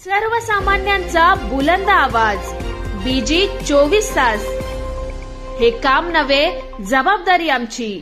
सर्वसामान्यांचा बुलंद आवाज बीजी 24 तास. हे काम नव्हे, जबाबदारी आमची.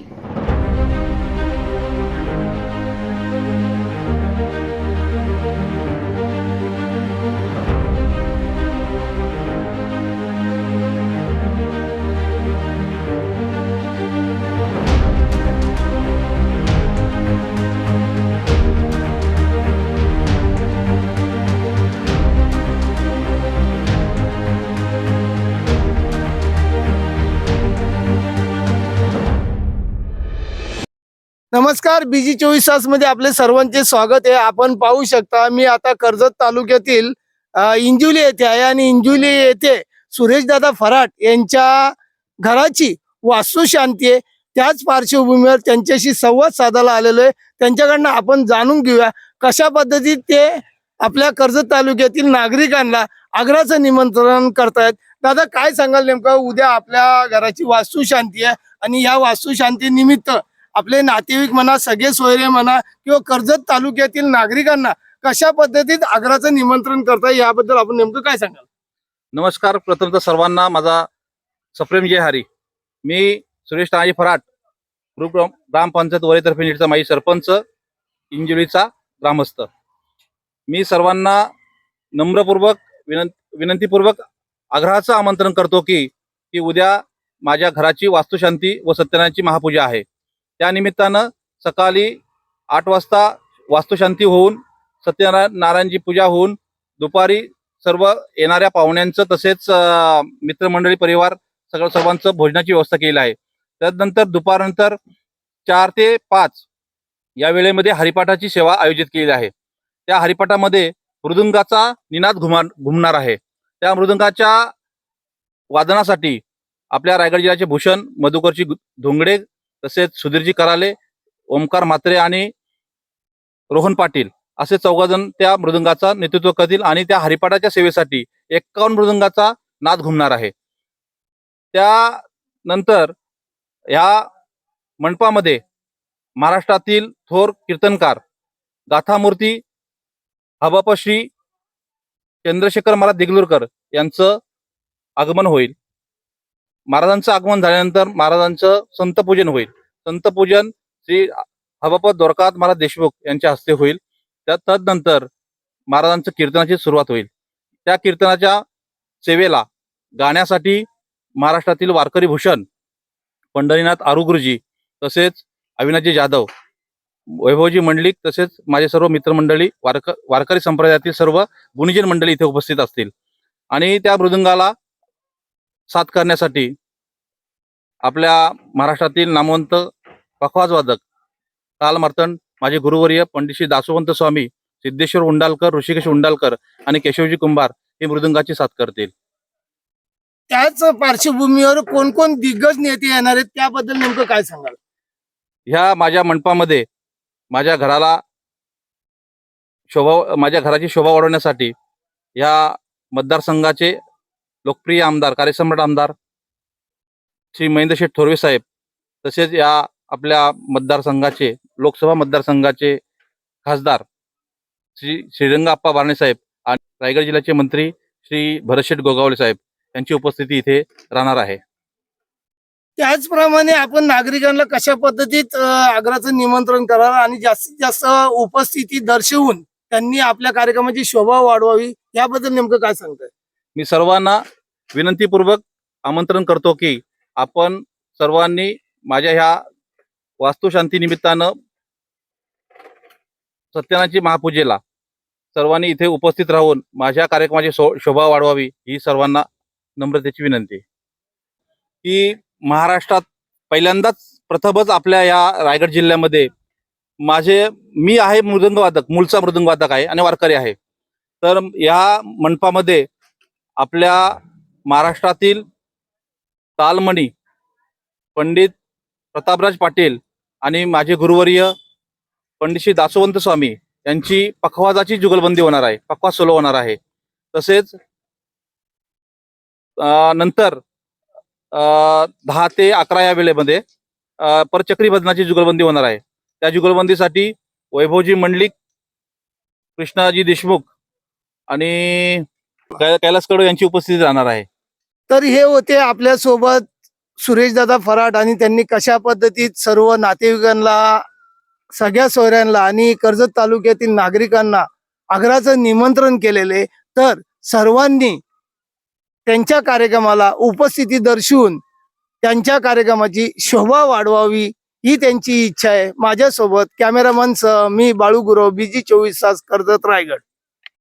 नमस्कार, बीजी 24 तास मध्ये आपले सर्वांचे स्वागत आहे. आपण पाहू शकता मी आता कर्जत तालुक्यातील इंजुली येथे आहे आणि इंजुली येथे सुरेशदादा फराट यांच्या घराची वास्तुशांती आहे. त्याच पार्श्वभूमीवर त्यांच्याशी संवाद साधायला आलेलो आहे. त्यांच्याकडनं आपण जाणून घेऊया कशा पद्धतीत ते आपल्या कर्जत तालुक्यातील नागरिकांना आग्रहाचं निमंत्रण करतायत. दादा, काय सांगाल नेमकं? उद्या आपल्या घराची वास्तुशांती आहे आणि या वास्तुशांती निमित्त आपले नातेवाईक म्हणा, सगळे सोयरे म्हणा किंवा कर्जत तालुक्यातील नागरिकांना कशा पद्धतीत आग्रहाचं निमंत्रण करताय याबद्दल आपण नेमकं काय सांगाल? नमस्कार. प्रथमतः सर्वांना माझा सप्रेम जय हरी. मी सुरेश तानाजी फराट, ग्रामपंचायत वरीतर्फे नीटचा माजी सरपंच, इंजुलीचा ग्रामस्थ. मी सर्वांना नम्रपूर्वक विनंतीपूर्वक आग्रहाचं आमंत्रण करतो की उद्या माझ्या घराची वास्तुशांती व सत्यनारायणची महापूजा आहे. त्या निमित्तानं सकाळी 8 वाजता वास्तुशांती होऊन सत्यनारायणची पूजा होऊन दुपारी सर्व येणाऱ्या पाहुण्यांचं तसेच मित्रमंडळी परिवार सर्वांचं भोजनाची व्यवस्था केली आहे. त्यानंतर दुपारनंतर 4 ते 5 या वेळेमध्ये हरिपाठाची सेवा आयोजित केलेली आहे. त्या हरिपाठामध्ये मृदुंगाचा निनाद घुमणार आहे. त्या मृदुंगाच्या वादनासाठी आपल्या रायगड जिल्ह्याचे भूषण मधुकरजी धोंगडे, तसेच सुधीरजी कराले, ओमकार म्हात्रे आणि रोहन पाटील असे 14 जण त्या मृदुंगाचा नेतृत्व करतील आणि त्या हरिपाठाच्या सेवेसाठी 51 मृदुंगाचा नाद घुमणार आहे. त्यानंतर ह्या मंडपामध्ये महाराष्ट्रातील थोर कीर्तनकार गाथामूर्ती हबाप श्री चंद्रशेखर महाराज देगलूरकर यांचं आगमन होईल. महाराजांचं आगमन झाल्यानंतर महाराजांचं संतपूजन होईल. संतपूजन श्री हबाप द्वारकानाथ महाराज देशमुख यांच्या हस्ते होईल. तदनंतर महाराजांचं कीर्तनाची सुरुवात होईल. त्या कीर्तनाच्या सेवेला गाण्यासाठी महाराष्ट्रातील वारकरी भूषण पंढरीनाथ आरुगुरुजी, तसेच अविनाशजी जाधव, वैभवजी मंडलिक, तसेच माझे सर्व मित्रमंडळी वारकरी संप्रदायातील सर्व गुणीजन मंडळी इथे उपस्थित असतील. आणि त्या मृदुंगाला साथ करण्यासाठी आपल्या महाराष्ट्रातील नामवंत पखवाजवादक तालमार्तंड माझे गुरुवर्य पंडित श्री दासोवंत स्वामी, सिद्धेश्वर उंडालकर, ऋषिकेश उंडालकर आणि केशवजी कुंभार हे मृदुंगाची साथ करतील. त्याच पार्श्वभूमीवर कोण कोण दिग्गज नेते येणार आहेत त्याबद्दल नेमकं काय सांगाल? ह्या माझ्या मंडपामध्ये माझ्या घराची शोभा वाढवण्यासाठी या मतदारसंघाचे लोकप्रिय आमदार, कार्यसम्राट आमदार श्री महेंद्र शेठ थोरवे साहेब, तसेच या आपल्या मतदारसंघाचे लोकसभा मतदारसंघाचे खासदार श्री श्रीरंगाप्पा बारणे साहेब आणि रायगड जिल्ह्याचे मंत्री श्री भरतशेठ गोगावले साहेब यांची उपस्थिती इथे राहणार आहे. त्याचप्रमाणे आपण नागरिकांना कशा पद्धतीत आग्रहाचं निमंत्रण करावं आणि जास्तीत जास्त उपस्थिती दर्शवून त्यांनी आपल्या कार्यक्रमाची शोभा वाढवावी याबद्दल नेमकं काय सांगताय? मी सर्वांना विनंतीपूर्वक आमंत्रण करतो की आपण सर्वांनी माझ्या ह्या वास्तुशांती निमित्तानं सत्यनारायणची महापूजेला सर्वांनी इथे उपस्थित राहून माझ्या कार्यक्रमाची शोभा वाढवावी ही सर्वांना नम्रतेची विनंती. की महाराष्ट्रात पहिल्यांदाच प्रथमच आपल्या या रायगड जिल्ह्यामध्ये मी आहे मृदंगवादक, मूळचा मृदंगवादक आहे आणि वारकरी आहे. तर या मंडपामध्ये आपल्या महाराष्ट्रातील तालमणी पंडित प्रतापराज पाटील आणि माझे गुरुवर्य पंडित श्री दासोवंत स्वामी यांची पखवाजाची जुगलबंदी होणार आहे, पखवाज सोलो होणार आहे. तसेच नंतर 10 ते 11 या वेळेमध्ये परचक्री भजनाची जुगलबंदी होणार आहे. त्या जुगलबंदीसाठी वैभवजी मंडलिक, कृष्णाजी देशमुख, आणि कैलास कडू यांची उपस्थिती राहणार आहे. तर हे होते आपल्या सोबत सुरेशदादा फराट आणि त्यांनी कशा पद्धतीत सर्व नातेवाईकांना, सगळ्या सोयऱ्यांना आणि कर्जत तालुक्यातील नागरिकांना आग्रहाचं निमंत्रण केलेले. तर सर्वांनी त्यांच्या कार्यक्रमाला उपस्थिती दर्शवून त्यांच्या कार्यक्रमाची शोभा वाढवावी ही त्यांची इच्छा आहे. माझ्यासोबत कॅमेरामन सह मी बाळू गुरव, BG 24 तास, कर्जत, रायगड.